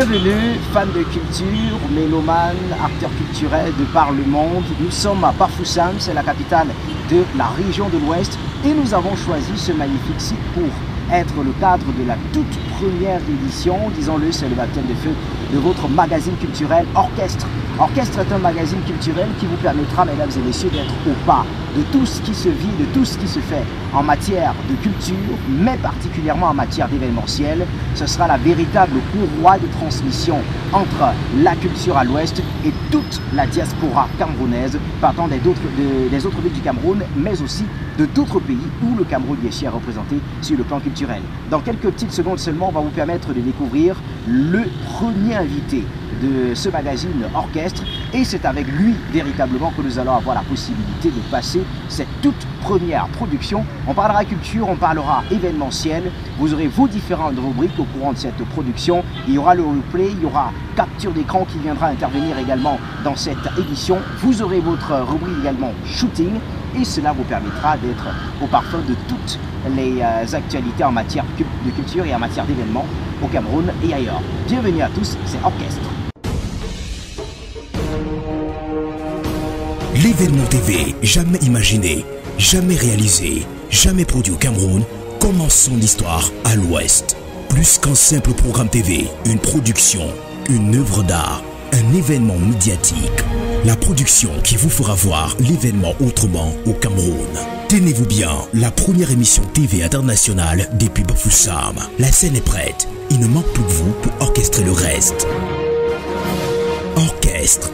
Bienvenue, fans de culture, mélomanes, acteurs culturels de par le monde. Nous sommes à Bafoussam, c'est la capitale de la région de l'Ouest. Et nous avons choisi ce magnifique site pour être le cadre de la toute première édition. Disons-le, c'est le baptême de feu de votre magazine culturel Orchestre. Orchestre est un magazine culturel qui vous permettra, mesdames et messieurs, d'être au pas de tout ce qui se vit, de tout ce qui se fait en matière de culture, mais particulièrement en matière d'événementiel. Ce sera la véritable courroie de transmission entre la culture à l'ouest et toute la diaspora camerounaise partant des autres villes du Cameroun, mais aussi de d'autres pays où le Cameroun est fier représenté sur le plan culturel. Dans quelques petites secondes seulement, on va vous permettre de découvrir le premier invité de ce magazine Orchestre, et c'est avec lui véritablement que nous allons avoir la possibilité de passer cette toute première production. On parlera culture, on parlera événementiel, vous aurez vos différentes rubriques au courant de cette production. Il y aura le replay, il y aura capture d'écran qui viendra intervenir également dans cette édition. Vous aurez votre rubrique également shooting, et cela vous permettra d'être au parfum de toutes les actualités en matière de culture et en matière d'événements au Cameroun et ailleurs. Bienvenue à tous, c'est Orchestre. L'événement TV, jamais imaginé, jamais réalisé, jamais produit au Cameroun, commence son histoire à l'Ouest. Plus qu'un simple programme TV, une production, une œuvre d'art, un événement médiatique. La production qui vous fera voir l'événement autrement au Cameroun. Tenez-vous bien, la première émission TV internationale depuis Bafoussam. La scène est prête, il ne manque plus que vous pour orchestrer le reste. Orchestre.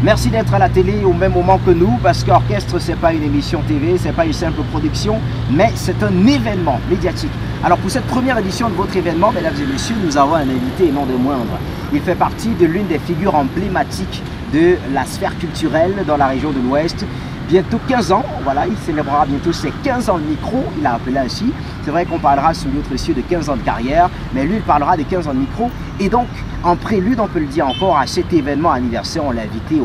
Merci d'être à la télé au même moment que nous, parce qu'Orchestre, c'est pas une émission TV, c'est pas une simple production, mais c'est un événement médiatique. Alors pour cette première édition de votre événement, mesdames et messieurs, nous avons un invité et non des moindres. Il fait partie de l'une des figures emblématiques de la sphère culturelle dans la région de l'Ouest. Bientôt 15 ans, voilà, il célébrera bientôt ses 15 ans de micro, il a appelé ainsi. C'est vrai qu'on parlera sous l'autre cieux de 15 ans de carrière, mais lui, il parlera des 15 ans de micro. Et donc, en prélude, on peut le dire encore, à cet événement anniversaire, on l'a invité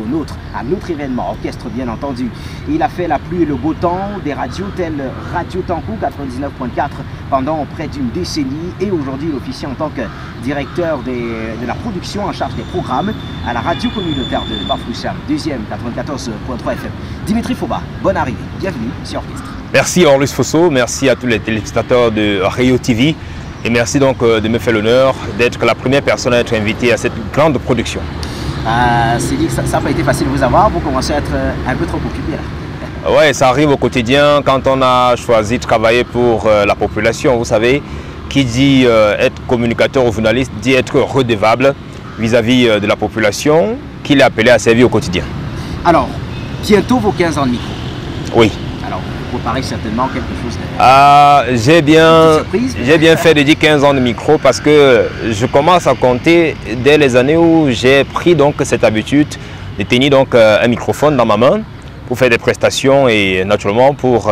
à notre événement, Orchestre bien entendu. Et il a fait la pluie et le beau temps des radios telles Radio Tankou 99.4 pendant près d'une décennie. Et aujourd'hui, il officie en tant que directeur de la production en charge des programmes à la radio communautaire de Bafoussam, 2e 94.3 FM. Dimitri Foba, bonne arrivée, bienvenue sur Orchestre. Merci Orlus Fosso, merci à tous les téléspectateurs de Rio TV et merci donc de me faire l'honneur d'être la première personne à être invitée à cette grande production. C'est dit que ça n'a pas été facile de vous avoir, vous commencez à être un peu trop occupé là. Ouais, ça arrive au quotidien quand on a choisi de travailler pour la population. Vous savez, qui dit être communicateur ou journaliste dit être redevable vis-à-vis de la population qu'il est appelé à servir au quotidien. Alors, bientôt vos 15 ans de micro. Oui. Alors, vous préparez certainement quelque chose de... J'ai bien fait de dire 15 ans de micro parce que je commence à compter dès les années où j'ai pris donc cette habitude de tenir donc un microphone dans ma main pour faire des prestations et naturellement pour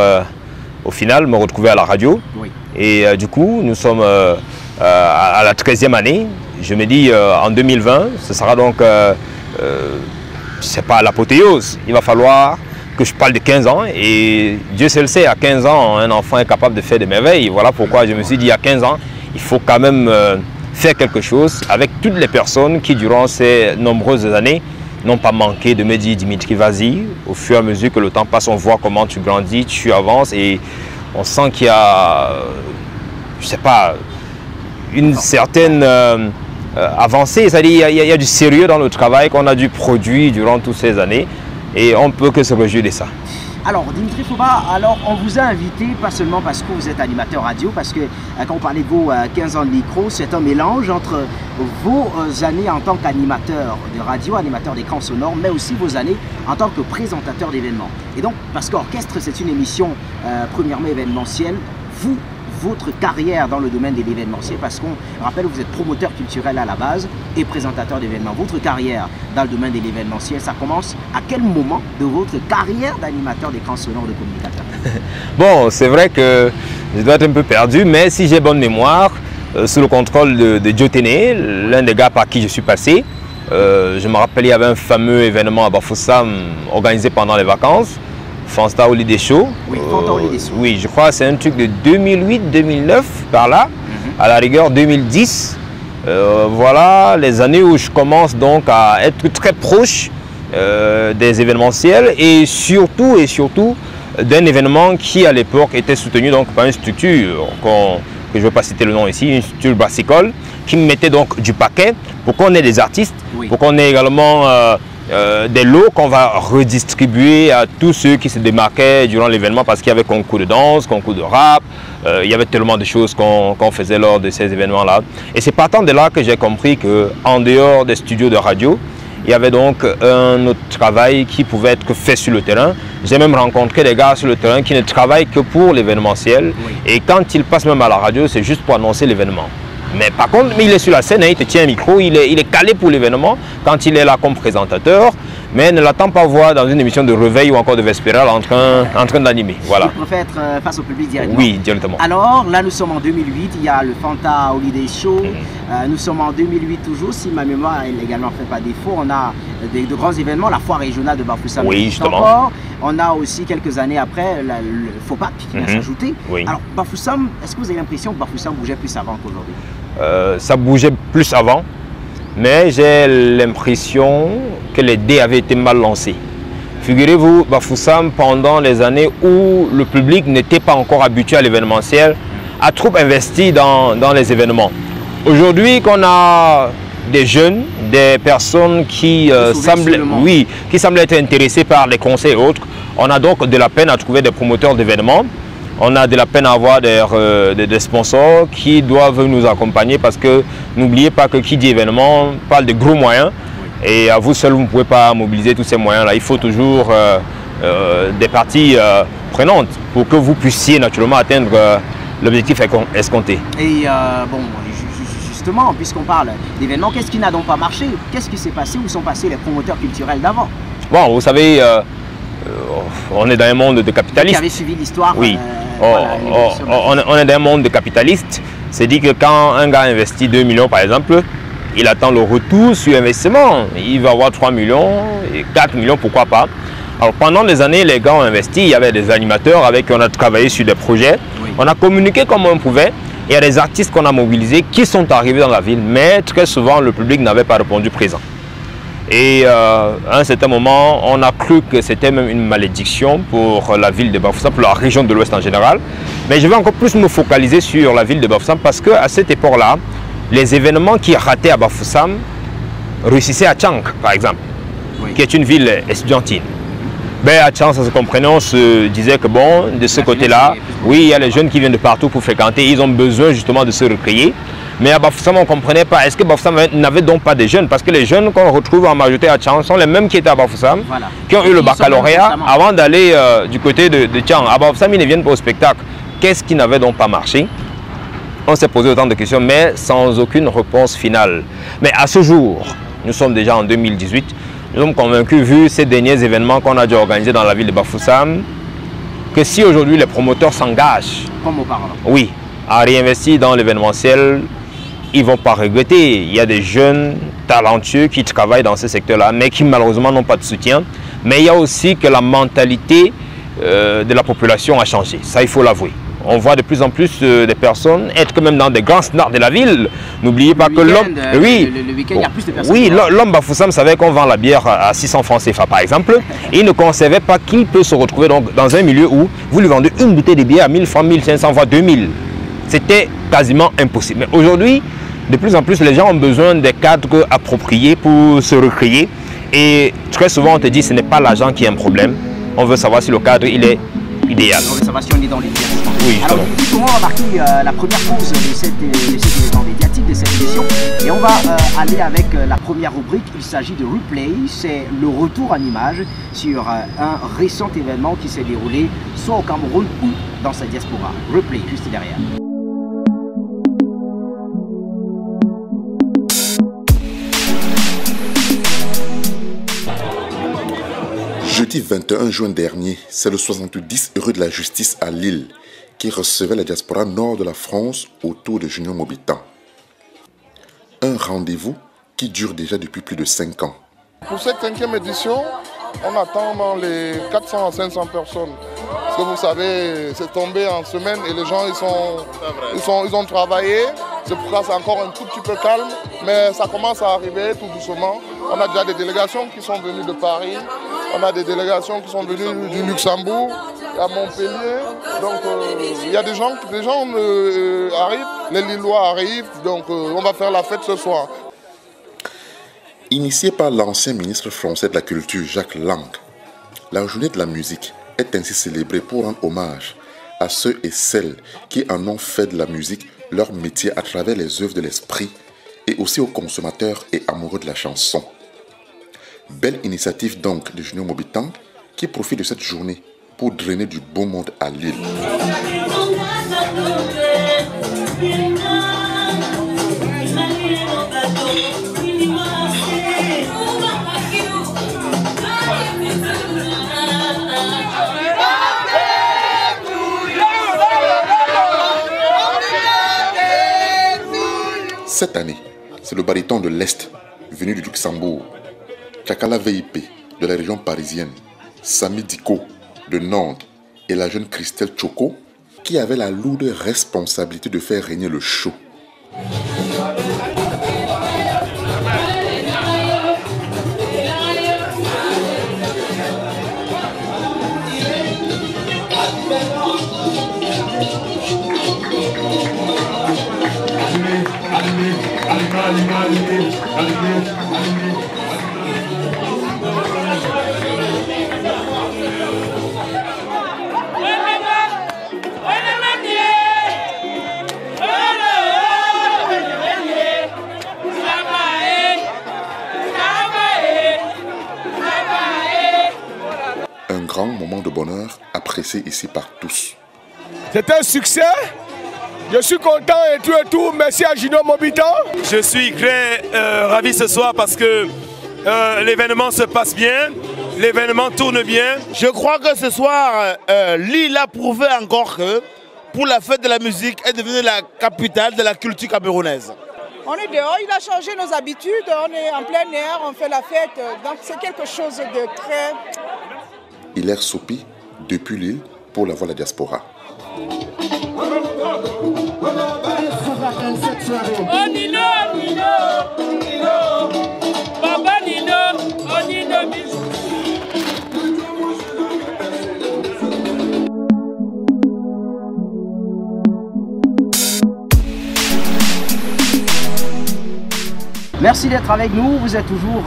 au final me retrouver à la radio. Oui. Et du coup, nous sommes à la 13e année. Je me dis en 2020, ce sera donc, c'est pas l'apothéose. Il va falloir que je parle de 15 ans et Dieu seul sait, à 15 ans, un enfant est capable de faire des merveilles. Voilà pourquoi je me suis dit à 15 ans, il faut quand même faire quelque chose avec toutes les personnes qui, durant ces nombreuses années, n'ont pas manqué de me dire Dimitri, vas-y, au fur et à mesure que le temps passe, on voit comment tu grandis, tu avances et on sent qu'il y a, je sais pas, une certaine avancée, c'est-à-dire il y a du sérieux dans le travail qu'on a dû produire durant toutes ces années. Et on ne peut que se réjouir de ça. Alors, Dimitri Foba, alors on vous a invité, pas seulement parce que vous êtes animateur radio, parce que quand on parlait de vos 15 ans de micro, c'est un mélange entre vos années en tant qu'animateur de radio, animateur d'écran sonore, mais aussi vos années en tant que présentateur d'événements. Et donc, parce qu'Orchestre, c'est une émission premièrement événementielle, votre carrière dans le domaine de l'événementiel, parce qu'on rappelle, vous êtes promoteur culturel à la base et présentateur d'événements. Votre carrière dans le domaine de l'événementiel, ça commence à quel moment de votre carrière d'animateur d'écran sonore de communicateur? Bon, c'est vrai que je dois être un peu perdu, mais si j'ai bonne mémoire, sous le contrôle de Joe Téné, l'un des gars par qui je suis passé, je me rappelle, il y avait un fameux événement à Bafoussam organisé pendant les vacances. Fanta Holiday Show. Oui, Fanta Holiday Show. Oui, je crois que c'est un truc de 2008-2009 par là, à la rigueur 2010. voilà les années où je commence donc à être très proche des événementiels et surtout d'un événement qui à l'époque était soutenu donc par une structure que je ne vais pas citer le nom ici, une structure brassicole qui mettait donc du paquet pour qu'on ait des artistes, oui, pour qu'on ait également des lots qu'on va redistribuer à tous ceux qui se démarquaient durant l'événement parce qu'il y avait concours de danse, concours de rap, il y avait tellement de choses qu'on faisait lors de ces événements-là. Et c'est partant de là que j'ai compris qu'en dehors des studios de radio, il y avait donc un autre travail qui pouvait être fait sur le terrain. J'ai même rencontré des gars sur le terrain qui ne travaillent que pour l'événementiel. Oui. Et quand ils passent même à la radio, c'est juste pour annoncer l'événement. Mais par contre, il est sur la scène, hein, il te tient un micro, il est calé pour l'événement quand il est là comme présentateur, mais ne l'attend pas voir dans une émission de réveil ou encore de vespérale en train d'animer. Voilà. Il préfère être face au public directement. Oui, directement. Alors là, nous sommes en 2008, il y a le Fanta Holiday Show. Nous sommes en 2008 toujours, si ma mémoire elle également ne fait pas défaut. On a de grands événements, la foire régionale de Bafoussam. Oui, justement. On a aussi quelques années après le FOPAC qui vient s'ajouter. Oui. Alors Bafoussam, est-ce que vous avez l'impression que Bafoussam bougeait plus avant qu'aujourd'hui? Ça bougeait plus avant, mais j'ai l'impression que les dés avaient été mal lancés. Figurez-vous, Bafoussam, pendant les années où le public n'était pas encore habitué à l'événementiel, a trop investi dans les événements. Aujourd'hui, qu'on a des jeunes, des personnes qui semblent être intéressées par les conseils et autres, on a donc de la peine à trouver des promoteurs d'événements. On a de la peine à avoir des sponsors qui doivent nous accompagner parce que n'oubliez pas que qui dit événement parle de gros moyens et à vous seul vous ne pouvez pas mobiliser tous ces moyens-là. Il faut toujours des parties prenantes pour que vous puissiez naturellement atteindre l'objectif escompté. Et bon, justement, puisqu'on parle d'événements, qu'est-ce qui n'a donc pas marché? Qu'est-ce qui s'est passé? Où sont passés les promoteurs culturels d'avant? Bon, vous savez, on est dans un monde de capitalistes. Vous avez suivi l'histoire. Oui. On est dans un monde de capitalistes. C'est dit que quand un gars investit 2 millions par exemple, il attend le retour sur investissement. Il va avoir 3 millions et 4 millions, pourquoi pas. Alors pendant des années, les gars ont investi, il y avait des animateurs avec qui on a travaillé sur des projets. Oui. On a communiqué comme on pouvait. Il y a des artistes qu'on a mobilisés qui sont arrivés dans la ville, mais très souvent le public n'avait pas répondu présent. Et à un certain moment, on a cru que c'était même une malédiction pour la ville de Bafoussam, pour la région de l'Ouest en général. Mais je vais encore plus me focaliser sur la ville de Bafoussam parce qu'à cette époque-là, les événements qui rataient à Bafoussam réussissaient à Tchang, par exemple, oui, qui est une ville estudiantine. Ben, à Tchang, ça se comprenait, on se disait que bon, de ce côté-là, oui, il y a les jeunes qui viennent de partout pour fréquenter, ils ont besoin justement de se recréer. Mais à Bafoussam, on ne comprenait pas. Est-ce que Bafoussam n'avait donc pas des jeunes? Parce que les jeunes qu'on retrouve en majorité à Tchang sont les mêmes qui étaient à Bafoussam, voilà, qui ont eu le baccalauréat avant d'aller du côté de Tchang. À Bafoussam, ils ne viennent pas au spectacle. Qu'est-ce qui n'avait donc pas marché? On s'est posé autant de questions, mais sans aucune réponse finale. Mais à ce jour, nous sommes déjà en 2018, nous sommes convaincus, vu ces derniers événements qu'on a dû organiser dans la ville de Bafoussam, que si aujourd'hui les promoteurs s'engagent, comme auparavant, oui, à réinvestir dans l'événementiel, ils ne vont pas regretter. Il y a des jeunes talentueux qui travaillent dans ce secteur-là, mais qui malheureusement n'ont pas de soutien. Mais il y a aussi que la mentalité de la population a changé. Ça, il faut l'avouer. On voit de plus en plus des personnes être quand même dans des grands standards de la ville. N'oubliez pas que l'homme... Oui, le week-end, il y a plus de personnes. Oui, l'homme Bafoussam savait qu'on vend la bière à 600 francs CFA, par exemple. Et il ne concevait pas qu'il peut se retrouver donc dans un milieu où vous lui vendez une bouteille de bière à 1000 francs, 1500, voire 2000. C'était quasiment impossible. Mais aujourd'hui, de plus en plus, les gens ont besoin des cadres appropriés pour se recréer. Et très souvent, on te dit que ce n'est pas l'argent qui est un problème. On veut savoir si le cadre il est idéal. On veut savoir si on est dans l'idéal. Oui, alors, comment on va marquer la première pause de cet événement médiatique, de cette émission. Et on va aller avec la première rubrique. Il s'agit de Replay. C'est le retour en image sur un récent événement qui s'est déroulé soit au Cameroun ou dans sa diaspora. Replay, juste derrière. Jeudi 21 juin dernier, c'est le 70 rue de la Justice à Lille qui recevait la diaspora nord de la France autour de Junior Mobitan. Un rendez-vous qui dure déjà depuis plus de 5 ans. Pour cette 5e édition, on attend dans les 400 à 500 personnes. Parce que vous savez, c'est tombé en semaine et les gens ils ont travaillé. C'est pourquoi c'est encore un tout petit peu calme, mais ça commence à arriver tout doucement. On a déjà des délégations qui sont venues de Paris, on a des délégations qui sont venues du Luxembourg, à Montpellier. Donc il y a des gens arrivent, les Lillois arrivent, donc on va faire la fête ce soir. Initiée par l'ancien ministre français de la Culture, Jacques Lang, la journée de la musique est ainsi célébrée pour rendre hommage à ceux et celles qui en ont fait de la musique leur métier à travers les œuvres de l'esprit et aussi aux consommateurs et amoureux de la chanson. Belle initiative donc de Junior Mobitan qui profite de cette journée pour drainer du beau monde à Lille. Cette année, c'est le baryton de l'Est, venu du Luxembourg, Chakala VIP de la région parisienne, Sami Diko de Nantes et la jeune Christelle Choco qui avaient la lourde responsabilité de faire régner le show. Un grand moment de bonheur apprécié ici par tous. C'est un succès. Je suis content et tout. Merci à Junior Mobitan. Je suis très ravi ce soir parce que l'événement se passe bien, l'événement tourne bien. Je crois que ce soir, Lille a prouvé encore que pour la fête de la musique est devenue la capitale de la culture camerounaise. On est dehors, il a changé nos habitudes, on est en plein air, on fait la fête, donc c'est quelque chose de très... Hilaire Sopi, depuis Lille, pour la Voix de la Diaspora. Merci d'être avec nous, vous êtes toujours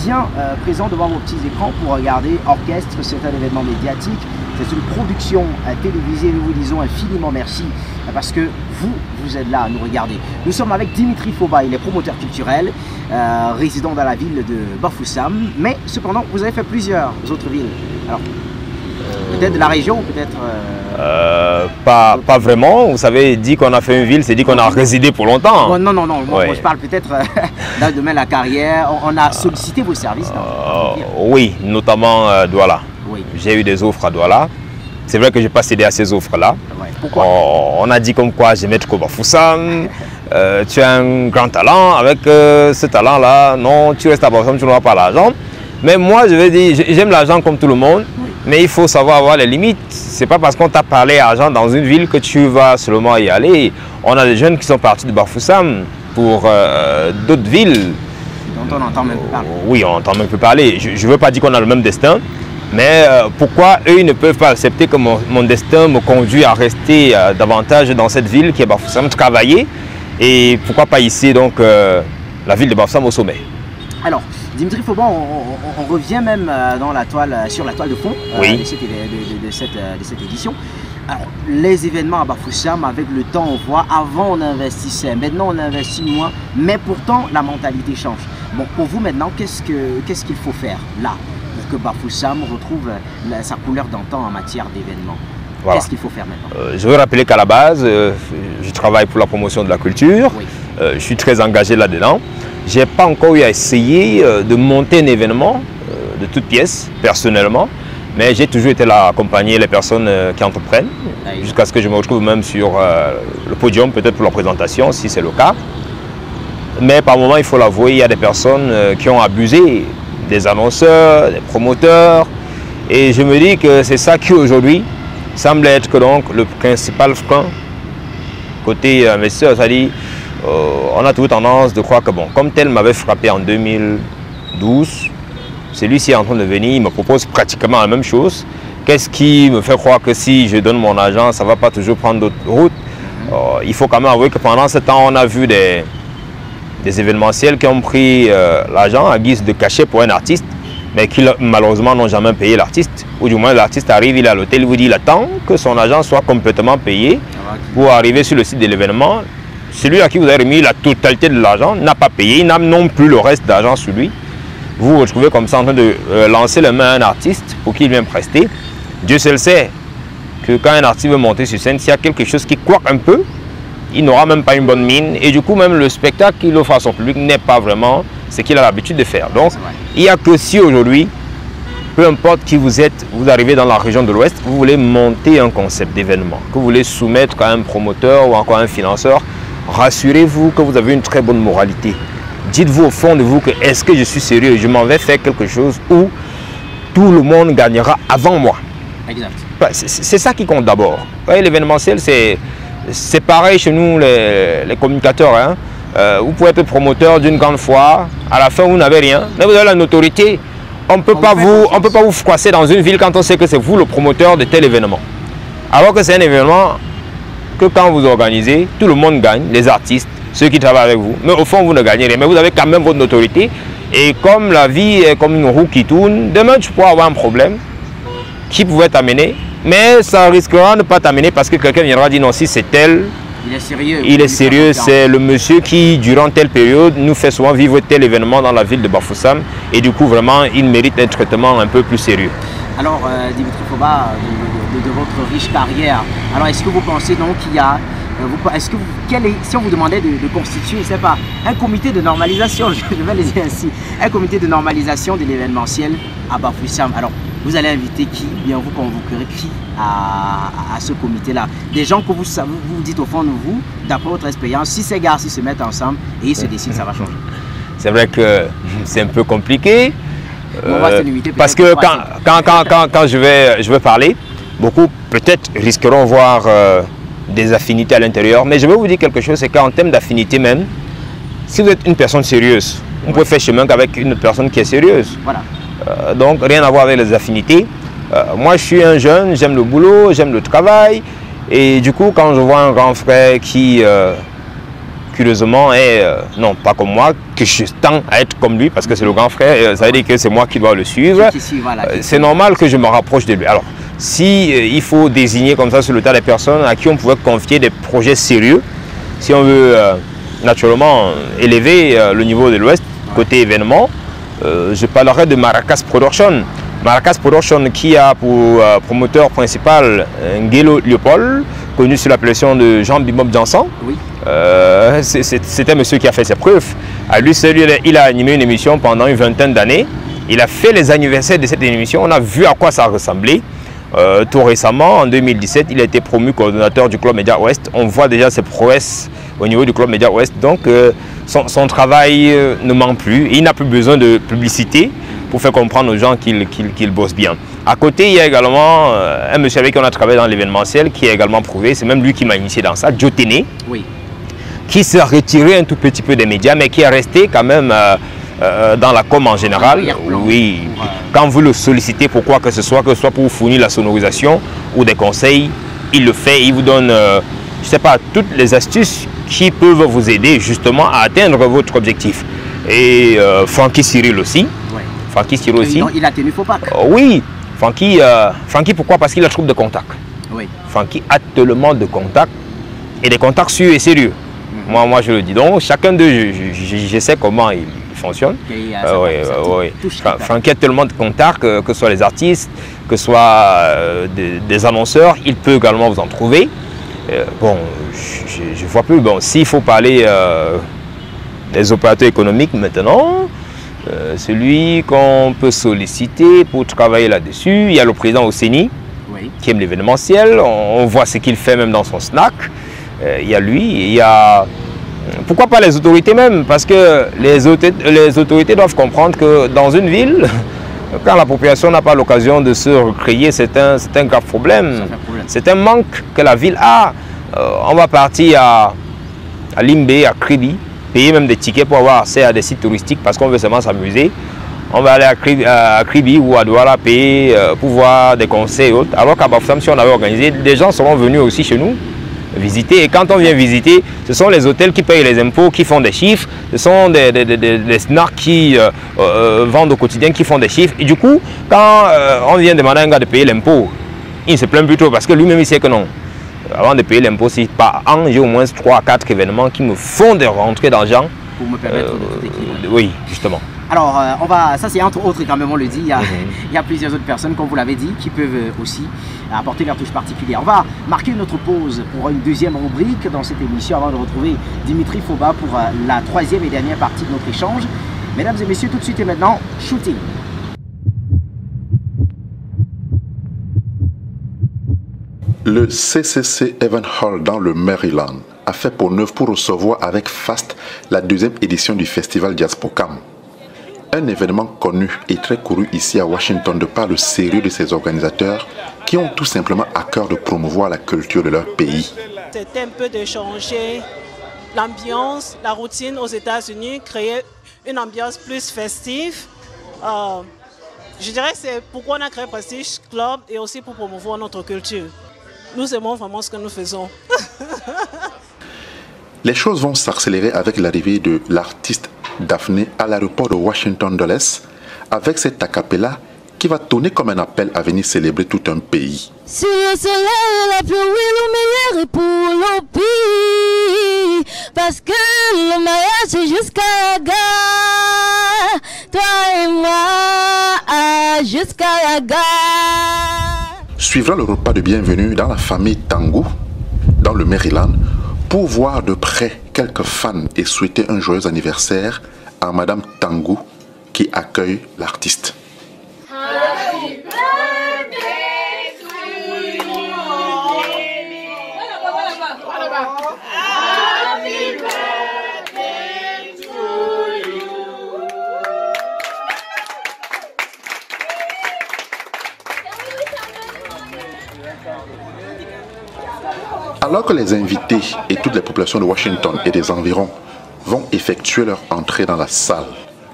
bien présents devant vos petits écrans pour regarder Orchestre, c'est un événement médiatique, c'est une production télévisée, nous vous disons infiniment merci parce que vous êtes là à nous regarder. Nous sommes avec Dimitri Foba, il est promoteur culturel, résident dans la ville de Bafoussam, mais cependant vous avez fait plusieurs autres villes. Alors, peut-être de la région, peut-être... Pas vraiment. Vous savez, dit qu'on a fait une ville, c'est dit qu'on a résidé pour longtemps. Oh, non. Moi, je parle peut-être dans le domaine de la carrière. On a sollicité vos services. Oui, notamment Douala. Oui. J'ai eu des offres à Douala. C'est vrai que je n'ai pas cédé à ces offres-là. Ouais. Pourquoi? On a dit comme quoi je vais mettre Bafoussam. Tu as un grand talent. Avec ce talent-là, non, tu restes à Bafoussam, tu n'auras pas l'argent. Mais moi, je vais dire, j'aime l'argent comme tout le monde. Mais il faut savoir avoir les limites. C'est pas parce qu'on t'a parlé argent dans une ville que tu vas seulement y aller. On a des jeunes qui sont partis de Bafoussam pour d'autres villes. Dont on entend même plus parler. Oui, on entend même plus parler. Je ne veux pas dire qu'on a le même destin. Mais pourquoi eux ils ne peuvent pas accepter que mon destin me conduit à rester davantage dans cette ville qui est Bafoussam, travailler. Et pourquoi pas ici, donc, la ville de Bafoussam au sommet. Alors, Dimitri Foban, on revient même sur la toile de fond oui. de cette édition. Alors, les événements à Bafoussam, avec le temps, on voit, avant on investissait, maintenant on investit moins, mais pourtant la mentalité change. Bon, pour vous maintenant, qu'est-ce qu'il faut faire là pour que Bafoussam retrouve sa couleur d'antan en matière d'événements? Voilà. Qu'est-ce qu'il faut faire maintenant? Je veux rappeler qu'à la base, je travaille pour la promotion de la culture. Oui. Je suis très engagé là-dedans. Je n'ai pas encore eu à essayer de monter un événement de toutes pièces, personnellement. Mais j'ai toujours été là à accompagner les personnes qui entreprennent, jusqu'à ce que je me retrouve même sur le podium, peut-être pour la présentation, si c'est le cas. Mais par moment, il faut l'avouer, il y a des personnes qui ont abusé, des annonceurs, des promoteurs. Et je me dis que c'est ça qui, aujourd'hui, semble être donc le principal frein côté investisseur, c'est-à-dire on a toujours tendance de croire que bon, comme tel m'avait frappé en 2012, celui-ci est en train de venir, il me propose pratiquement la même chose. Qu'est-ce qui me fait croire que si je donne mon argent, ça ne va pas toujours prendre d'autres routes? Il faut quand même avouer que pendant ce temps, on a vu des événementiels qui ont pris l'argent à guise de cachet pour un artiste, mais qui malheureusement n'ont jamais payé l'artiste. Ou du moins l'artiste arrive, il est à l'hôtel, il vous dit il attend que son argent soit complètement payé pour arriver sur le site de l'événement. Celui à qui vous avez remis la totalité de l'argent n'a pas payé, il n'a non plus le reste d'argent sur lui. Vous vous retrouvez comme ça en train de lancer la main à un artiste pour qu'il vienne prester. Dieu seul sait que quand un artiste veut monter sur scène, s'il y a quelque chose qui coince un peu, il n'aura même pas une bonne mine. Et du coup, même le spectacle qu'il offre à son public n'est pas vraiment ce qu'il a l'habitude de faire. Donc, il n'y a que si aujourd'hui, peu importe qui vous êtes, vous arrivez dans la région de l'Ouest, vous voulez monter un concept d'événement, que vous voulez soumettre à un promoteur ou encore à un financeur, rassurez-vous que vous avez une très bonne moralité. Dites-vous au fond de vous que est-ce que je suis sérieux, je m'en vais faire quelque chose où tout le monde gagnera avant moi. Exact. C'est ça qui compte d'abord. L'événementiel, c'est pareil chez nous, les communicateurs. Hein. Vous pouvez être promoteur d'une grande foire, à la fin vous n'avez rien, mais vous avez la notoriété. On ne peut pas vous froisser dans une ville quand on sait que c'est vous le promoteur de tel événement. Alors que c'est un événement que quand vous organisez, tout le monde gagne, les artistes, ceux qui travaillent avec vous. Mais au fond, vous ne gagnez rien, mais vous avez quand même votre notoriété. Et comme la vie est comme une roue qui tourne, demain tu pourras avoir un problème qui pouvait t'amener, mais ça risquera de ne pas t'amener parce que quelqu'un viendra dire non, si c'est tel, il est sérieux, c'est le monsieur qui, durant telle période, nous fait souvent vivre tel événement dans la ville de Bafoussam et du coup, vraiment, il mérite un traitement un peu plus sérieux. Alors, Dimitri Foba, de votre riche carrière, alors est-ce que vous pensez donc qu'il y a, si on vous demandait de constituer, je sais pas, un comité de normalisation, je vais le dire ainsi, un comité de normalisation de l'événementiel à Bafoussam, alors vous allez inviter qui? Bien, vous convoquerez qui à ce comité-là? Des gens que vous dites au fond de vous, d'après votre expérience, si ces gars se mettent ensemble et ils se décident, ça va changer. C'est vrai que c'est un peu compliqué. On va se limiter parce que quand je vais parler, beaucoup peut-être risqueront de voir des affinités à l'intérieur. Mais je vais vous dire quelque chose, c'est qu'en termes d'affinité même, si vous êtes une personne sérieuse, on peut faire chemin qu'avec une personne qui est sérieuse. Voilà. Donc rien à voir avec les affinités. Moi je suis un jeune, j'aime le boulot, j'aime le travail. Et du coup quand je vois un grand frère qui curieusement est, non pas comme moi, que je tends à être comme lui parce que c'est le grand frère, ça veut dire que c'est moi qui dois le suivre. C'est normal que je me rapproche de lui. Alors si il faut désigner comme ça sur le tas des personnes à qui on pouvait confier des projets sérieux, si on veut naturellement élever le niveau de l'Ouest, côté événement, je parlerai de Maracas Production. Maracas Production qui a pour promoteur principal Ngelo Léopold, connu sous l'appellation de Jean Bimob Jansan. Oui. C'est un monsieur qui a fait ses preuves. À lui seul, il a animé une émission pendant une vingtaine d'années. Il a fait les anniversaires de cette émission. On a vu à quoi ça ressemblait. Tout récemment, en 2017, il a été promu coordonnateur du Club Média Ouest. On voit déjà ses prouesses au niveau du Club Média Ouest. Donc, son travail ne manque plus. Il n'a plus besoin de publicité pour faire comprendre aux gens qu'il bosse bien. À côté, il y a également un monsieur avec qui on a travaillé dans l'événementiel qui est également prouvé. C'est même lui qui m'a initié dans ça, Joe Téné, qui s'est retiré un tout petit peu des médias, mais qui est resté quand même dans la com en général. Oui. Quand vous le sollicitez pour quoi que ce soit pour vous fournir la sonorisation ou des conseils, il le fait. Il vous donne, je sais pas, toutes les astuces qui peuvent vous aider justement à atteindre votre objectif. Et Francky Cyril aussi. Francky Cyril aussi. Il a tenu Fopac. Oui. Francky, pourquoi? Parce qu'il a trop de contacts. Oui. Francky a tellement de contacts et des contacts sûrs et sérieux. Moi, je le dis. Donc, chacun d'eux, je sais comment il fonctionne. Francky a tellement de contacts, que ce soit les artistes, que ce soit des annonceurs, il peut également vous en trouver. Bon, je ne vois plus. Bon, s'il faut parler des opérateurs économiques maintenant, celui qu'on peut solliciter pour travailler là-dessus, il y a le président Osseni, qui aime l'événementiel. On voit ce qu'il fait même dans son snack. Il y a lui, il y a... Pourquoi pas les autorités même? Parce que les autorités doivent comprendre que dans une ville, quand la population n'a pas l'occasion de se recréer, c'est un grave problème. C'est un manque que la ville a. On va partir à Limbe, à Kribi, payer même des tickets pour avoir accès à des sites touristiques parce qu'on veut seulement s'amuser. On va aller à Kribi ou à Douala payer pour voir des concerts et autres. Alors qu'à Bafoussam, si on avait organisé, des gens seront venus aussi chez nous visiter. Et quand on vient visiter, ce sont les hôtels qui payent les impôts, qui font des chiffres. Ce sont des snacks qui vendent au quotidien, qui font des chiffres. Et du coup, quand on vient demander à un gars de payer l'impôt, il ne se plaint plus trop parce que lui-même il sait que non. Avant de payer l'impôt, si par an, j'ai au moins 3 à 4 événements qui me font des rentrées d'argent. Pour me permettre de tout équilibrer. Oui, justement. Alors, ça c'est entre autres, quand même on le dit, il y a plusieurs autres personnes, comme vous l'avez dit, qui peuvent aussi apporter leur touche particulière. On va marquer notre pause pour une deuxième rubrique dans cette émission avant de retrouver Dimitri Foba pour la troisième et dernière partie de notre échange. Mesdames et messieurs, tout de suite et maintenant, shooting. Le CCC Event Hall dans le Maryland a fait peau neuve pour recevoir avec faste la deuxième édition du festival Diaspocam. Un événement connu et très couru ici à Washington de par le sérieux de ses organisateurs qui ont tout simplement à cœur de promouvoir la culture de leur pays. C'était un peu de changer l'ambiance, la routine aux États-Unis, créer une ambiance plus festive. Je dirais que c'est pourquoi on a créé Prestige Club et aussi pour promouvoir notre culture. Nous aimons vraiment ce que nous faisons. Les choses vont s'accélérer avec l'arrivée de l'artiste Daphné à l'aéroport de Washington Dulles avec cette a cappella qui va tourner comme un appel à venir célébrer tout un pays. Si le soleil, la pluie, le meilleur est pour le pays, parce que le mariage c'est jusqu'à la gare, toi et moi, jusqu'à la gare. Suivra le repas de bienvenue dans la famille Tangou, dans le Maryland, pour voir de près quelques fans et souhaiter un joyeux anniversaire à Madame Tangou qui accueille l'artiste. Alors que les invités et toutes les populations de Washington et des environs vont effectuer leur entrée dans la salle,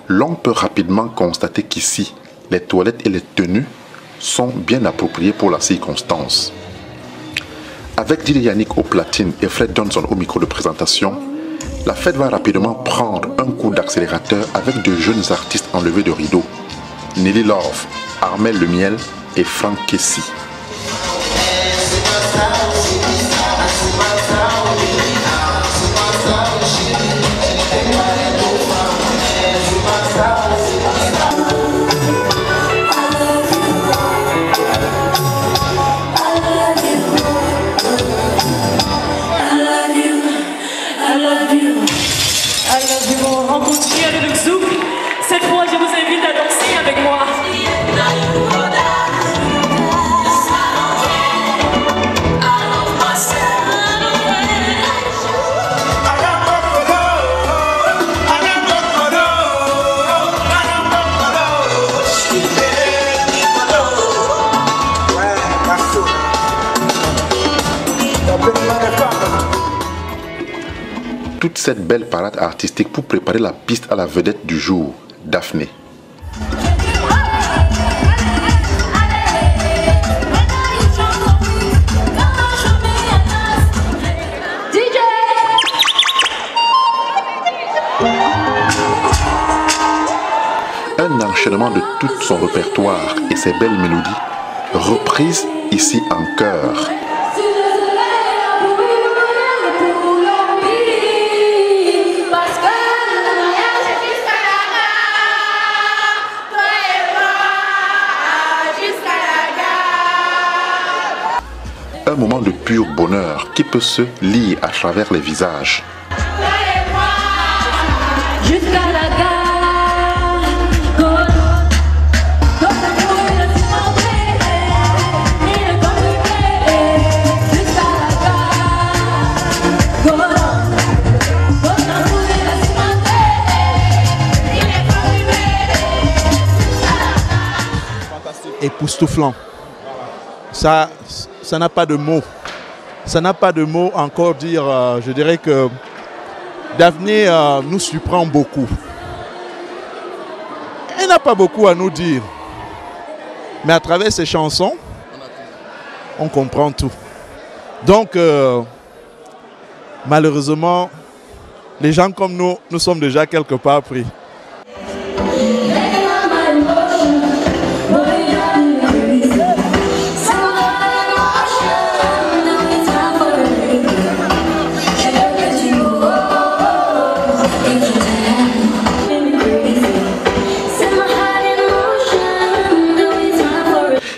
l'on peut rapidement constater qu'ici, les toilettes et les tenues sont bien appropriées pour la circonstance. Avec Didier Yannick au platine et Fred Johnson au micro de présentation, la fête va rapidement prendre un coup d'accélérateur avec de jeunes artistes enlevés de rideau. Nelly Love, Armel Lemiel et Frank Kessie. On continue avec le zouk. Cette fois, je vous invite à danser avec moi. Toute cette belle parade artistique pour préparer la piste à la vedette du jour, Daphné. Un enchaînement de tout son répertoire et ses belles mélodies, reprises ici en chœur. Un moment de pur bonheur qui peut se lire à travers les visages. Époustouflant. Ça n'a pas de mots. ça n'a pas de mots encore dire. Je dirais que Daphné nous surprend beaucoup. Elle n'a pas beaucoup à nous dire. Mais à travers ses chansons, on comprend tout. Donc, malheureusement, les gens comme nous sommes déjà quelque part pris.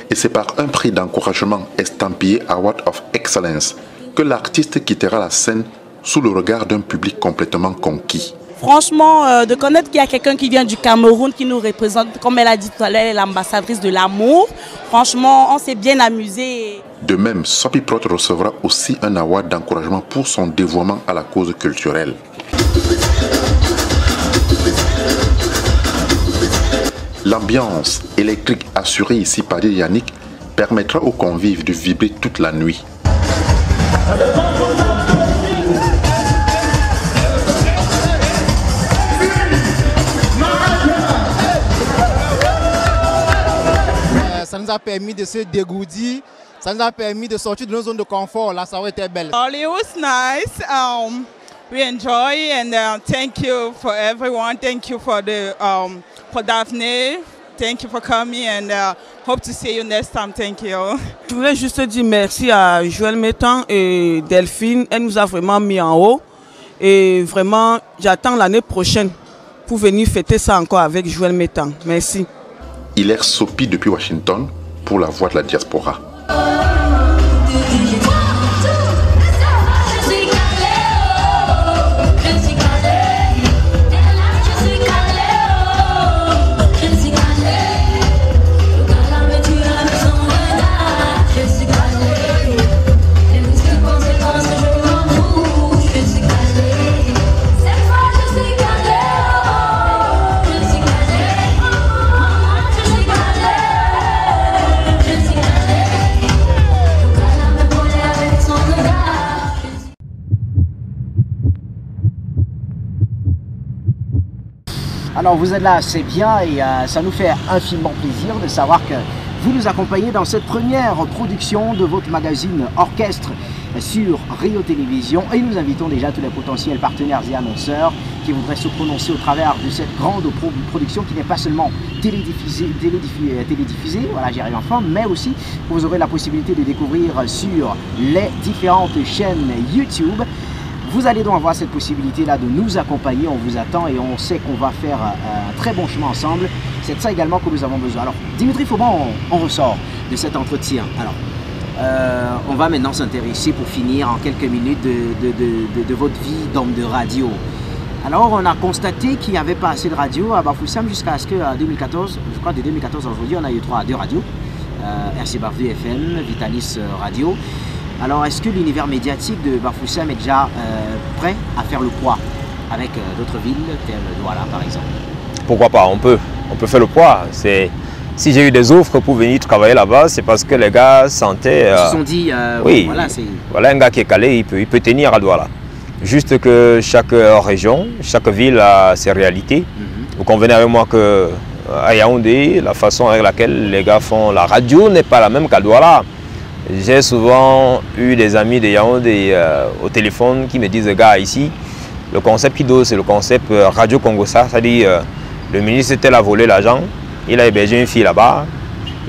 Et c'est par un prix d'encouragement estampillé Award of Excellence que l'artiste quittera la scène sous le regard d'un public complètement conquis. Franchement, de connaître qu'il y a quelqu'un qui vient du Cameroun, qui nous représente, comme elle a dit tout à l'heure, l'ambassadrice de l'amour, franchement, on s'est bien amusé. De même, Sophie Prot recevra aussi un award d'encouragement pour son dévouement à la cause culturelle. L'ambiance électrique assurée ici par Yannick permettra aux convives de vibrer toute la nuit. Ça nous a permis de se dégourdir, ça nous a permis de sortir de nos zones de confort. La soirée était belle. It was nice. We enjoy and thank you for everyone. Thank you for for Daphné. Thank you for coming and hope to see you next time. Thank you. Je voulais juste dire merci à Joël Métan et Delphine. Elle nous a vraiment mis en haut. Et vraiment, j'attends l'année prochaine pour venir fêter ça encore avec Joël Métan. Merci. Hilaire Sopi depuis Washington pour la voix de la diaspora. Alors vous êtes là, c'est bien et ça nous fait infiniment plaisir de savoir que vous nous accompagnez dans cette première production de votre magazine Orchestre sur Rio Télévision et nous invitons déjà tous les potentiels partenaires et annonceurs qui voudraient se prononcer au travers de cette grande production qui n'est pas seulement télédiffusée, voilà j'y arrive enfin, mais aussi vous aurez la possibilité de découvrir sur les différentes chaînes YouTube. Vous allez donc avoir cette possibilité-là de nous accompagner, on vous attend et on sait qu'on va faire un très bon chemin ensemble. C'est de ça également que nous avons besoin. Alors, Dimitri Fauban, on ressort de cet entretien. Alors, on va maintenant s'intéresser pour finir en quelques minutes de votre vie d'homme de radio. Alors, on a constaté qu'il n'y avait pas assez de radio à Bafoussam jusqu'à ce qu'en 2014, je crois de 2014 à aujourd'hui, on a eu deux radios. RC Bafou FM, Vitalis Radio. Alors, est-ce que l'univers médiatique de Bafoussam est déjà prêt à faire le poids avec d'autres villes, telles Douala par exemple? Pourquoi pas, on peut faire le poids. Si j'ai eu des offres pour venir travailler là-bas, c'est parce que les gars sentaient... Ils se sont dit, oui, voilà un gars qui est calé, il peut tenir à Douala. Juste que chaque région, chaque ville a ses réalités. Vous convenez avec moi qu'à Yaoundé, la façon avec laquelle les gars font la radio n'est pas la même qu'à Douala. J'ai souvent eu des amis de Yaoundé au téléphone qui me disent, gars, ici, le concept Kido, c'est le concept Radio Congossa, c'est-à-dire le ministre tel a volé l'argent, il a hébergé une fille là-bas,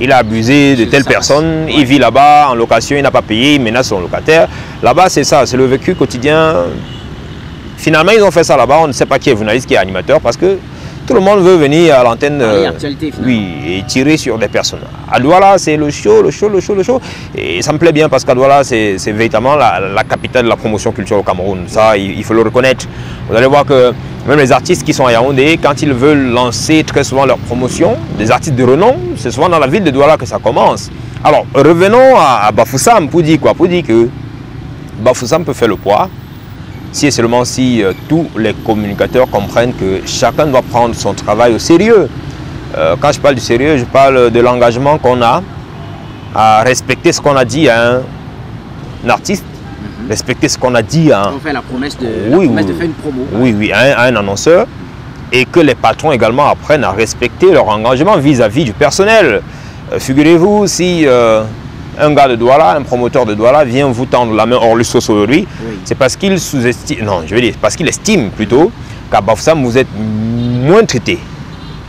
il a abusé de telle personne, il vit là-bas en location, il n'a pas payé, il menace son locataire. Là-bas, c'est ça, c'est le vécu quotidien. Finalement, ils ont fait ça là-bas, on ne sait pas qui est journaliste, qui est animateur, parce que tout le monde veut venir à l'antenne et tirer sur des personnes. À Douala, c'est le show. Et ça me plaît bien parce qu'à Douala, c'est véritablement la capitale de la promotion culturelle au Cameroun. Ça, il faut le reconnaître. Vous allez voir que même les artistes qui sont à Yaoundé, quand ils veulent lancer très souvent leur promotion, des artistes de renom, c'est souvent dans la ville de Douala que ça commence. Alors, revenons à Bafoussam pour dire quoi? Pour dire que Bafoussam peut faire le poids. Si et seulement si tous les communicateurs comprennent que chacun doit prendre son travail au sérieux. Quand je parle du sérieux, je parle de l'engagement qu'on a à respecter ce qu'on a dit à un artiste respecter ce qu'on a dit. On fait la promesse de, de faire une promo. Oui, à un annonceur. Et que les patrons également apprennent à respecter leur engagement vis-à-vis du personnel. Figurez-vous, si un gars de Douala, un promoteur de Douala vient vous tendre la main hors le sauce aujourd'hui, c'est parce qu'il sous-estime, non, je veux dire, parce qu'il estime plutôt qu'à Bafoussam, vous êtes moins traité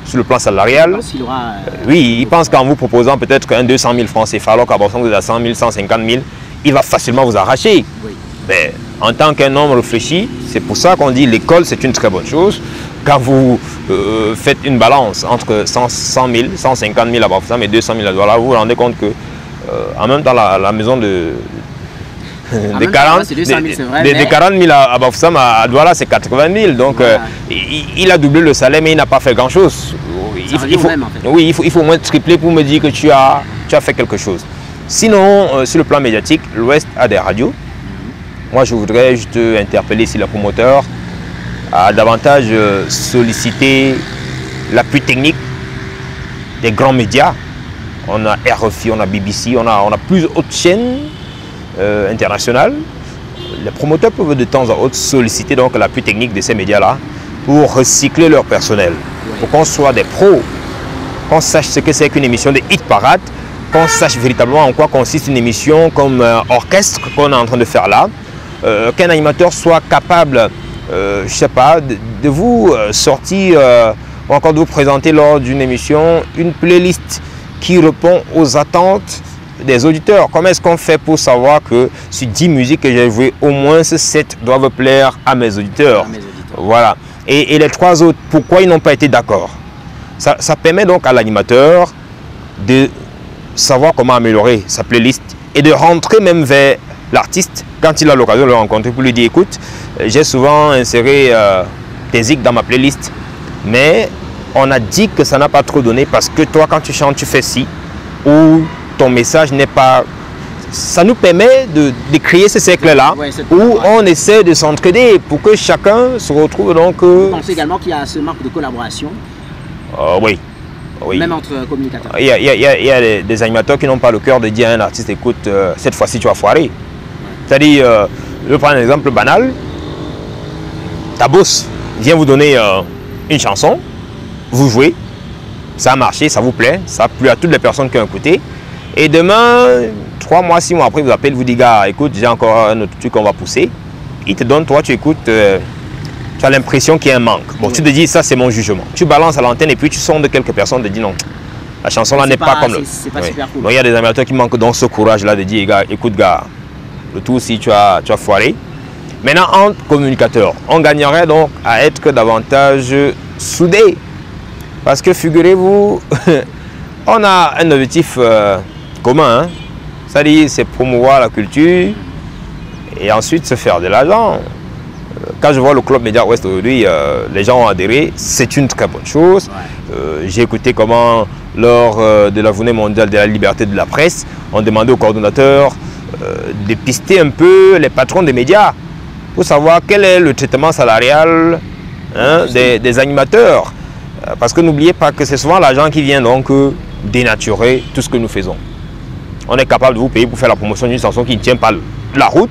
sur le plan salarial. Oui, il pense qu'en vous proposant peut-être un 200 000 francs CFA, alors qu'à Bafoussam, vous êtes à 100 000, 150 000, il va facilement vous arracher. Mais en tant qu'un homme réfléchi, c'est pour ça qu'on dit l'école, c'est une très bonne chose. Quand vous faites une balance entre 100 000, 150 000 à Bafoussam et 200 000 à Douala, vous vous rendez compte que en même temps la maison des 40 000 à Bafoussam, à Douala, c'est 80 000. Donc il a doublé le salaire, mais il n'a pas fait grand-chose. Oui, il faut au moins tripler pour me dire que tu as fait quelque chose. Sinon, sur le plan médiatique, l'Ouest a des radios. Moi, je voudrais juste interpeller si le promoteur a davantage sollicité l'appui technique des grands médias. On a RFI, on a BBC, on a plus d'autres chaînes internationales. Les promoteurs peuvent de temps en temps solliciter donc l'appui technique de ces médias-là pour recycler leur personnel, pour qu'on soit des pros, qu'on sache ce que c'est qu'une émission de hit parade, qu'on sache véritablement en quoi consiste une émission comme orchestre qu'on est en train de faire là, qu'un animateur soit capable, je ne sais pas, de vous sortir ou encore de vous présenter lors d'une émission une playlist qui répond aux attentes des auditeurs. Comment est-ce qu'on fait pour savoir que sur 10 musiques que j'ai jouées, au moins 7 doivent plaire à mes auditeurs? Voilà. Et les 3 autres, pourquoi ils n'ont pas été d'accord? Ça permet donc à l'animateur de savoir comment améliorer sa playlist et de rentrer même vers l'artiste quand il a l'occasion de le rencontrer pour lui dire écoute, j'ai souvent inséré tes zik dans ma playlist, mais on a dit que ça n'a pas trop donné parce que toi quand tu chantes tu fais ci ou ton message n'est pas... Ça nous permet de créer ce cercle-là où on essaie de s'entraider pour que chacun se retrouve donc... Vous pensez également qu'il y a ce manque de collaboration? Oui. Même entre communicateurs. Il y a des animateurs qui n'ont pas le cœur de dire à un artiste écoute, cette fois-ci tu vas foirer. C'est-à-dire, je vais prendre un exemple banal. Ta boss vient vous donner une chanson, vous jouez, ça a marché, ça vous plaît, ça a plu à toutes les personnes qui ont écouté. Et demain, 3 mois, 6 mois après, vous appelez, vous dit gars, écoute, j'ai encore un autre truc qu'on va pousser. Il te donne, toi tu écoutes, tu as l'impression qu'il y a un manque. Bon, tu te dis, ça c'est mon jugement. Tu balances à l'antenne et puis tu sondes quelques personnes, te dis non, la chanson là n'est pas comme le... C'est pas super cool. Donc il y a des animateurs qui manquent donc ce courage là de dire, gars, écoute gars, le tout si tu as foiré. Maintenant, entre communicateurs, on gagnerait donc à être davantage soudés. Parce que figurez-vous, on a un objectif commun, hein? C'est-à-dire c'est promouvoir la culture et ensuite se faire de l'argent. Quand je vois le Club Média Ouest aujourd'hui, les gens ont adhéré, c'est une très bonne chose. J'ai écouté comment, lors de la journée mondiale de la liberté de la presse, on demandait aux coordonnateurs de pister un peu les patrons des médias pour savoir quel est le traitement salarial des animateurs. Parce que n'oubliez pas que c'est souvent l'argent qui vient donc dénaturer tout ce que nous faisons. On est capable de vous payer pour faire la promotion d'une chanson qui ne tient pas la route.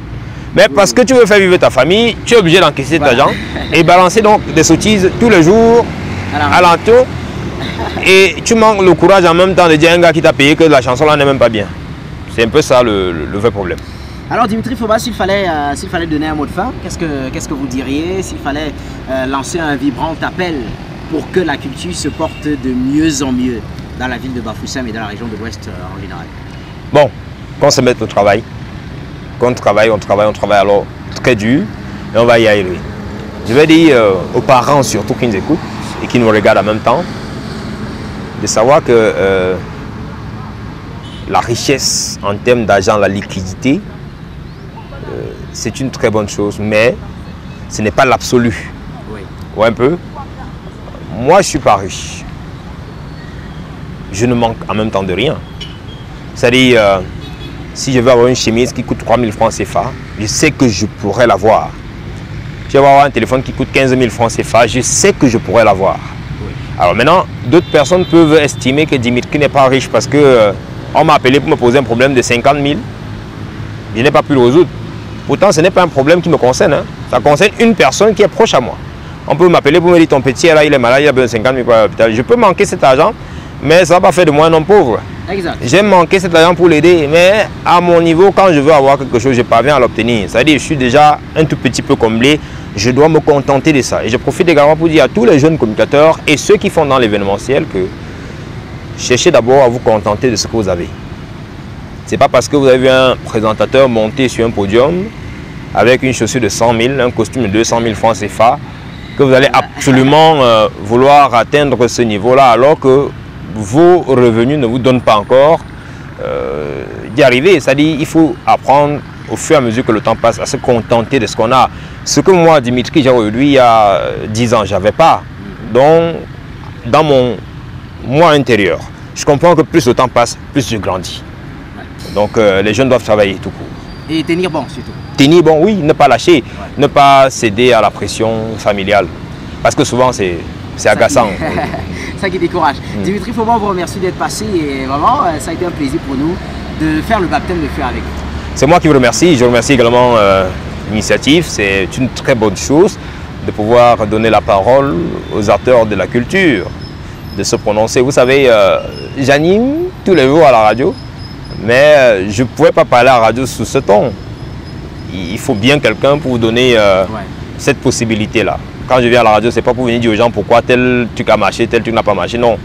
Mais parce que tu veux faire vivre ta famille, tu es obligé d'encaisser de l'argent et balancer donc des sottises tous les jours à l'entour. Et tu manques le courage en même temps de dire à un gars qui t'a payé que la chanson là n'est même pas bien. C'est un peu ça le vrai problème. Alors Dimitri Foba, s'il fallait donner un mot de fin, qu'est-ce que vous diriez s'il fallait lancer un vibrant appel pour que la culture se porte de mieux en mieux dans la ville de Bafoussam et dans la région de l'Ouest en général? Bon, qu'on se mette au travail. Qu'on travaille, on travaille alors très dur et on va y arriver. Je vais dire aux parents surtout qui nous écoutent et qui nous regardent en même temps, de savoir que la richesse en termes d'argent, la liquidité, c'est une très bonne chose, mais ce n'est pas l'absolu. Oui. Ouais, un peu. Moi, je ne suis pas riche. Je ne manque en même temps de rien. C'est-à-dire, si je veux avoir une chemise qui coûte 3 000 francs CFA, je sais que je pourrais l'avoir. Je vais avoir un téléphone qui coûte 15 000 francs CFA, je sais que je pourrais l'avoir. Oui. Alors maintenant, d'autres personnes peuvent estimer que Dimitri n'est pas riche parce que on m'a appelé pour me poser un problème de 50 000. Je n'ai pas pu le résoudre. Pourtant, ce n'est pas un problème qui me concerne. Hein. Ça concerne une personne qui est proche à moi. On peut m'appeler pour me dire ton petit, là, il est malade, il a besoin de 50 000 pour l'hôpital. Je peux manquer cet argent, mais ça ne va pas faire de moi un homme pauvre. J'aime manquer cet argent pour l'aider, mais à mon niveau, quand je veux avoir quelque chose, je parviens à l'obtenir. C'est-à-dire que je suis déjà un tout petit peu comblé. Je dois me contenter de ça. Et je profite également pour dire à tous les jeunes communicateurs et ceux qui font dans l'événementiel que cherchez d'abord à vous contenter de ce que vous avez. Ce n'est pas parce que vous avez vu un présentateur monter sur un podium avec une chaussure de 100 000, un costume de 200 000 francs CFA, que vous allez absolument vouloir atteindre ce niveau-là alors que vos revenus ne vous donnent pas encore d'y arriver. C'est-à-dire qu'il faut apprendre au fur et à mesure que le temps passe à se contenter de ce qu'on a. Ce que moi, Dimitri, j'ai aujourd'hui il y a 10 ans, je n'avais pas. Donc, dans mon moi intérieur, je comprends que plus le temps passe, plus je grandis. Donc, les jeunes doivent travailler tout court. Et tenir bon, surtout. Tenir bon, oui, ne pas lâcher, ne pas céder à la pression familiale. Parce que souvent, c'est agaçant. Ça qui décourage. Dimitri Fauban vous remercie d'être passé et vraiment, ça a été un plaisir pour nous de faire le baptême de feu avec vous. C'est moi qui vous remercie. Je remercie également l'initiative. C'est une très bonne chose de pouvoir donner la parole aux acteurs de la culture, de se prononcer. Vous savez, j'anime tous les jours à la radio, mais je ne pouvais pas parler à la radio sous ce ton. Il faut bien quelqu'un pour vous donner cette possibilité-là. Quand je viens à la radio, ce n'est pas pour venir dire aux gens pourquoi tel truc a marché, tel truc n'a pas marché. Non,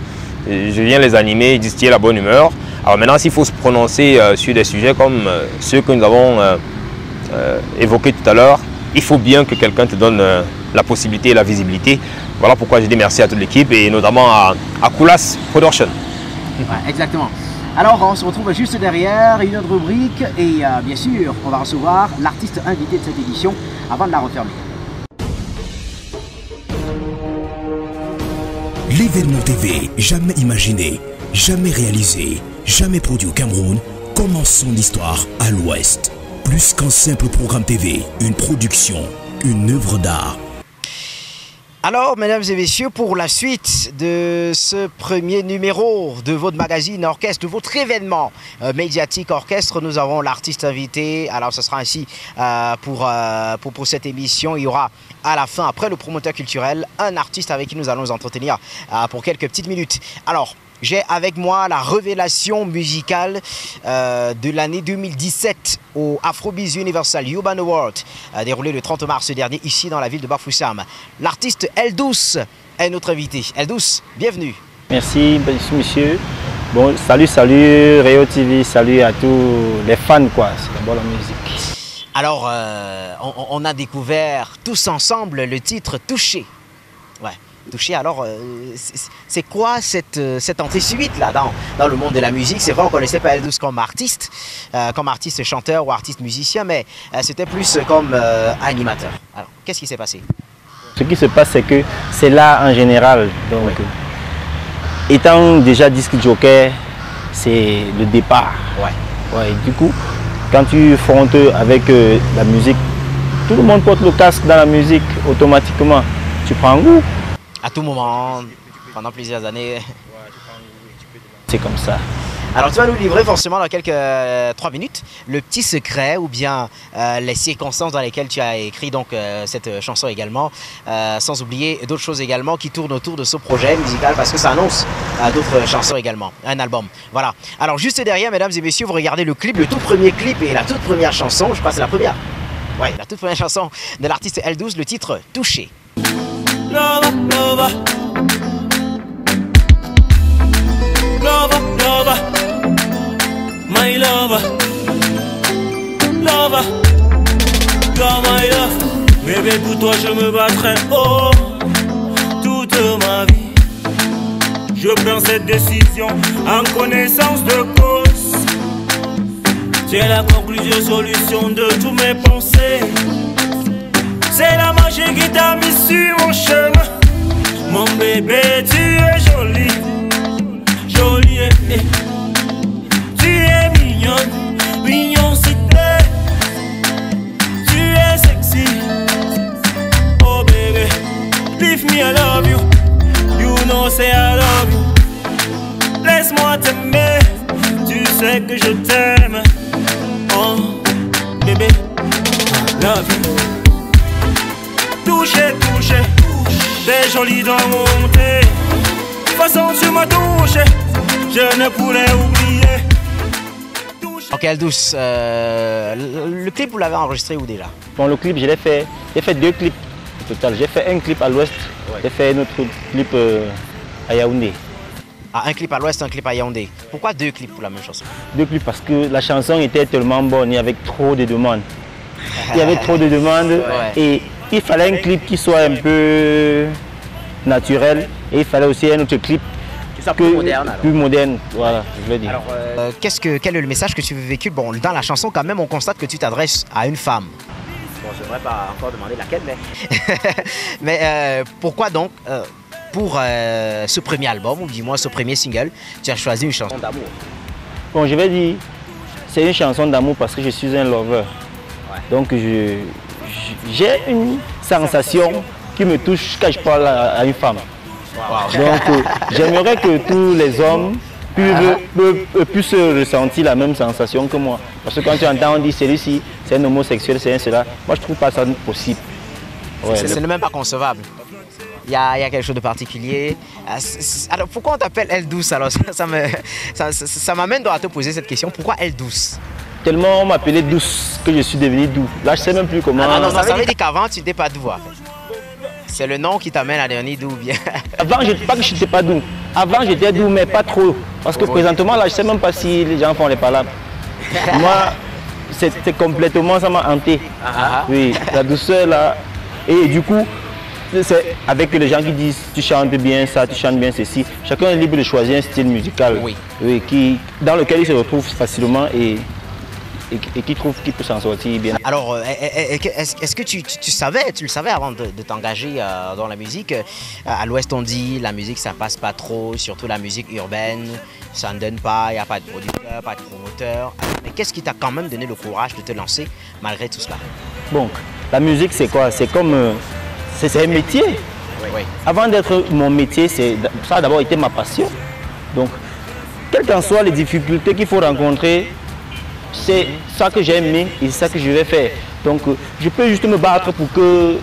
je viens les animer, distiller la bonne humeur. Alors maintenant, s'il faut se prononcer sur des sujets comme ceux que nous avons évoqués tout à l'heure, il faut bien que quelqu'un te donne la possibilité et la visibilité. Voilà pourquoi je dis merci à toute l'équipe et notamment à Koulas Production. Ouais, exactement. Alors, on se retrouve juste derrière une autre rubrique et bien sûr, on va recevoir l'artiste invité de cette édition avant de la refermer. L'événement TV, jamais imaginé, jamais réalisé, jamais produit au Cameroun, commence son histoire à l'Ouest. Plus qu'un simple programme TV, une production, une œuvre d'art. Alors, mesdames et messieurs, pour la suite de ce premier numéro de votre magazine orchestre, de votre événement médiatique orchestre, nous avons l'artiste invité. Alors, ce sera ainsi pour cette émission. Il y aura à la fin, après le promoteur culturel, un artiste avec qui nous allons nous entretenir pour quelques petites minutes. Alors, j'ai avec moi la révélation musicale de l'année 2017 au Afrobeats Universal Urban Award, déroulé le 30 mars dernier ici dans la ville de Bafoussam. L'artiste Eldouce est notre invité. Eldouce, bienvenue. Merci, monsieur. Bon, salut Réo TV, salut à tous les fans, quoi. C'est d'abord la musique. Alors, on a découvert tous ensemble le titre Touché. Ouais. Touché. Alors, c'est quoi cette entrée subite là dans le monde de la musique? C'est vrai, on ne connaissait pas Eldouce comme artiste chanteur ou artiste musicien, mais c'était plus comme animateur. Alors, qu'est-ce qui s'est passé? Ce qui se passe, c'est que c'est là en général. Donc, étant déjà disque jockey, c'est le départ. Ouais, du coup, quand tu frontes avec la musique, tout le monde porte le casque dans la musique automatiquement. Tu prends goût. À tout moment, pendant plusieurs années. C'est comme ça. Alors tu vas nous livrer forcément dans quelques 3 minutes le petit secret ou bien les circonstances dans lesquelles tu as écrit donc cette chanson également, sans oublier d'autres choses également qui tournent autour de ce projet musical parce que ça annonce d'autres chansons également, un album. Voilà. Alors juste derrière, mesdames et messieurs, vous regardez le clip, le tout premier clip et la toute première chanson, je crois que c'est la première. Ouais, la toute première chanson de l'artiste Eldouce, le titre Touché. Lover, lover, lover, lover, my lover, lover, you are my love. Bébé, pour toi je me battrai haut toute ma vie. Je prends cette décision en connaissance de cause. Tu es la conclusion, solution de tous mes pensées. C'est la magie qui t'a mis sur mon chemin. Mon bébé, tu es jolie, jolie, tu es mignonne, mignoncité. Tu es sexy, oh bébé, leave me, I love you. You know say I love you. Laisse-moi t'aimer, tu sais que je t'aime. Oh bébé, la vie. Touché, touché, des jolies dents montées. Façon tu m'as touché, je ne pourrais oublier. Ok, Eldouce, le clip, vous l'avez enregistré où déjà? Bon, le clip, je l'ai fait. J'ai fait 2 clips au total. J'ai fait un clip à l'ouest, j'ai fait un autre clip à Yaoundé. Ah, un clip à l'ouest, un clip à Yaoundé. Pourquoi 2 clips pour la même chanson? 2 clips parce que la chanson était tellement bonne, il y avait trop de demandes. Il y avait trop de demandes et il fallait un clip qui soit un peu naturel et il fallait aussi un autre clip plus moderne, voilà, je veux dire. Alors, quel est le message que tu veux véhiculer? Bon, dans la chanson, quand même, on constate que tu t'adresses à une femme. Bon, je ne devrais pas encore demander laquelle, mais... mais pourquoi donc, pour ce premier album, ou du moins ce premier single, tu as choisi une chanson d'amour? Bon, je vais dire, c'est une chanson d'amour parce que je suis un lover. Donc, j'ai une sensation qui me touche quand je parle à une femme. Donc, j'aimerais que tous les hommes puissent ressentir la même sensation que moi. Parce que quand tu entends, on dit celui-ci, c'est un homosexuel, c'est un cela. Moi, je ne trouve pas ça possible. Ouais, c'est même pas concevable. Il y a quelque chose de particulier. Alors, pourquoi on t'appelle Eldouce? Alors, ça m'amène à te poser cette question. Pourquoi Eldouce? Tellement on m'appelait Douce que je suis devenu doux. Là, je ne sais même plus comment... Ah non, ça veut dire qu'avant, tu n'étais pas doux. C'est le nom qui t'amène à devenir doux, bien. Avant, je ne dis pas que je n'étais pas doux. Avant, j'étais doux, mais pas trop. Parce que présentement, là, je ne sais même pas si les gens font les palabres. Moi, c'est complètement, ça m'a hanté. Oui, la douceur, là. Et du coup, c'est avec les gens qui disent tu chantes bien ça, tu chantes bien ceci. Chacun est libre de choisir un style musical dans lequel il se retrouve facilement et qui trouve qu'il peut s'en sortir bien. Alors, est-ce que tu le savais avant de t'engager dans la musique? À l'Ouest, on dit la musique, ça passe pas trop, surtout la musique urbaine, ça ne donne pas, il n'y a pas de producteur, pas de promoteur. Mais qu'est-ce qui t'a quand même donné le courage de te lancer malgré tout cela? Bon, la musique, c'est quoi? C'est comme... c'est un métier. Avant d'être mon métier, ça a d'abord été ma passion. Donc, quelles qu'en soient les difficultés qu'il faut rencontrer, c'est ça que j'ai aimé et c'est ça que je vais faire. Donc, je peux juste me battre pour que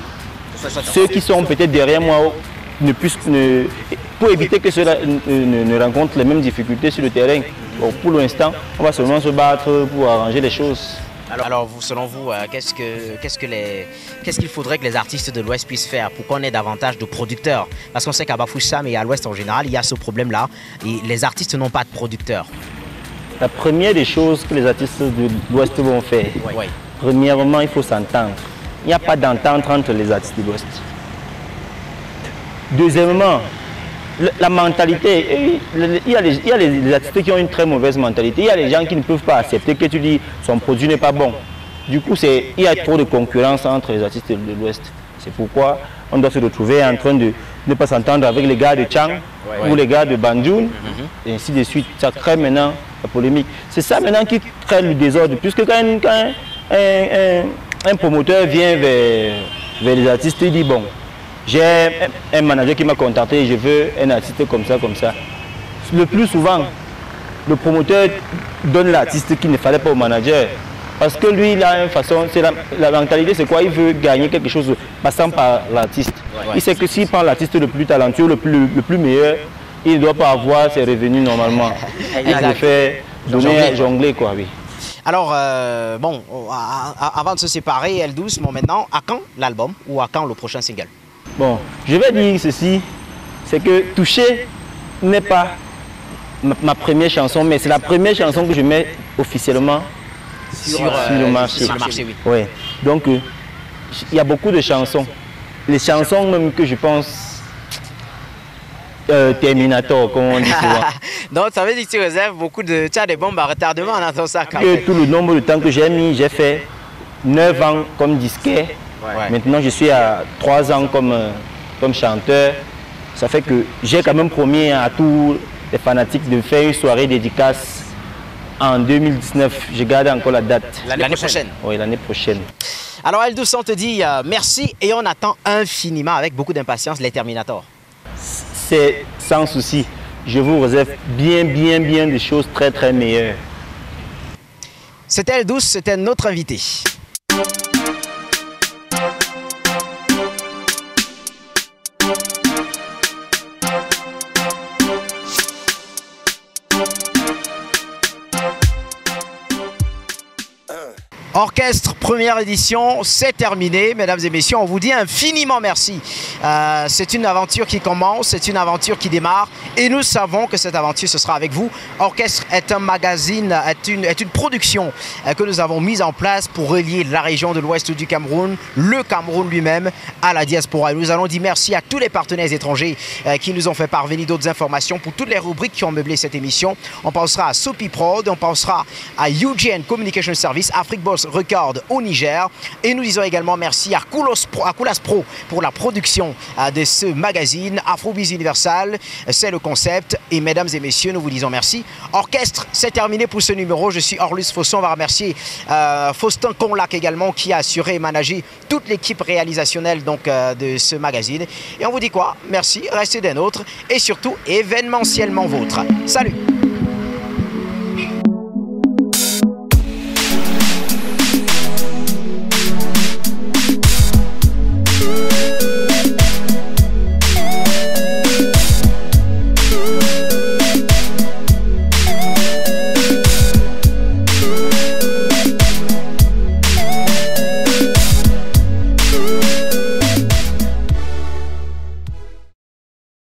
ceux qui sont peut-être derrière moi pour éviter que ceux-là ne rencontrent les mêmes difficultés sur le terrain. Bon, pour l'instant, on va seulement se battre pour arranger les choses. Alors selon vous, qu'est-ce qu'il faudrait que les artistes de l'Ouest puissent faire pour qu'on ait davantage de producteurs? Parce qu'on sait qu'à Bafoussam et à l'Ouest en général, il y a ce problème-là et les artistes n'ont pas de producteurs. La première des choses que les artistes de l'Ouest vont faire, premièrement, il faut s'entendre. Il n'y a pas d'entente entre les artistes de l'Ouest. Deuxièmement, la mentalité, il y a les artistes qui ont une très mauvaise mentalité. Il y a les gens qui ne peuvent pas accepter que tu dis son produit n'est pas bon. Du coup, il y a trop de concurrence entre les artistes de l'Ouest. C'est pourquoi on doit se retrouver en train de ne pas s'entendre avec les gars de Chang ou les gars de Banjul, et ainsi de suite. Ça crée maintenant la polémique. C'est ça maintenant qui crée le désordre. Puisque quand un promoteur vient vers les artistes, il dit bon, j'ai un manager qui m'a contacté et je veux un artiste comme ça, comme ça. Le plus souvent, le promoteur donne l'artiste qu'il ne fallait pas au manager. Parce que lui, il a une façon, la mentalité, c'est quoi? Il veut gagner quelque chose passant par l'artiste. Il sait que s'il prend l'artiste le plus talentueux, le plus meilleur, il ne doit pas avoir ses revenus normalement. Il le fait donner à jongler, quoi, oui. Alors, bon, avant de se séparer, Eldouce, bon, maintenant, à quand l'album ou à quand le prochain single? Bon, je vais dire ceci, c'est que Touché n'est pas ma première chanson, mais c'est la première chanson que je mets officiellement sur le marché. Sur le marché, oui. Ouais. Donc, il y a beaucoup de chansons. Les chansons même que je pense Terminator, comme on dit souvent. Donc, ça veut dire que tu réserves beaucoup de... Tu as des bombes à retardement en attendant ça quand même. Tout le nombre de temps que j'ai mis, j'ai fait 9 ans comme disquaire. Maintenant, je suis à 3 ans comme chanteur. Ça fait que j'ai quand même promis à tous les fanatiques de faire une soirée dédicace en 2019. Je garde encore la date. L'année prochaine? Oui, l'année prochaine. Alors, Eldouce, on te dit merci et on attend infiniment, avec beaucoup d'impatience, les Terminators. C'est sans souci. Je vous réserve bien des choses très, très meilleures. C'était Eldouce, c'était notre invité. Orchestre, première édition, c'est terminé. Mesdames et messieurs, on vous dit infiniment merci. C'est une aventure qui commence, c'est une aventure qui démarre et nous savons que cette aventure, ce sera avec vous. Orchestre est un magazine, est une production que nous avons mise en place pour relier la région de l'ouest du Cameroun, le Cameroun lui-même, à la diaspora. Et nous allons dire merci à tous les partenaires étrangers qui nous ont fait parvenir d'autres informations pour toutes les rubriques qui ont meublé cette émission. On pensera à Sopi Prod, on pensera à UGN Communication Service, Afrique Boss Record au Niger. Et nous disons également merci à Koulas Pro pour la production de ce magazine. Afrobiz Universal, c'est le concept. Et mesdames et messieurs, nous vous disons merci. Orchestre, c'est terminé pour ce numéro. Je suis Orlus Fosson. On va remercier Faustin Conlac également qui a assuré et managé toute l'équipe réalisationnelle donc, de ce magazine. Et on vous dit quoi? Merci, restez des nôtres et surtout événementiellement vôtres. Salut!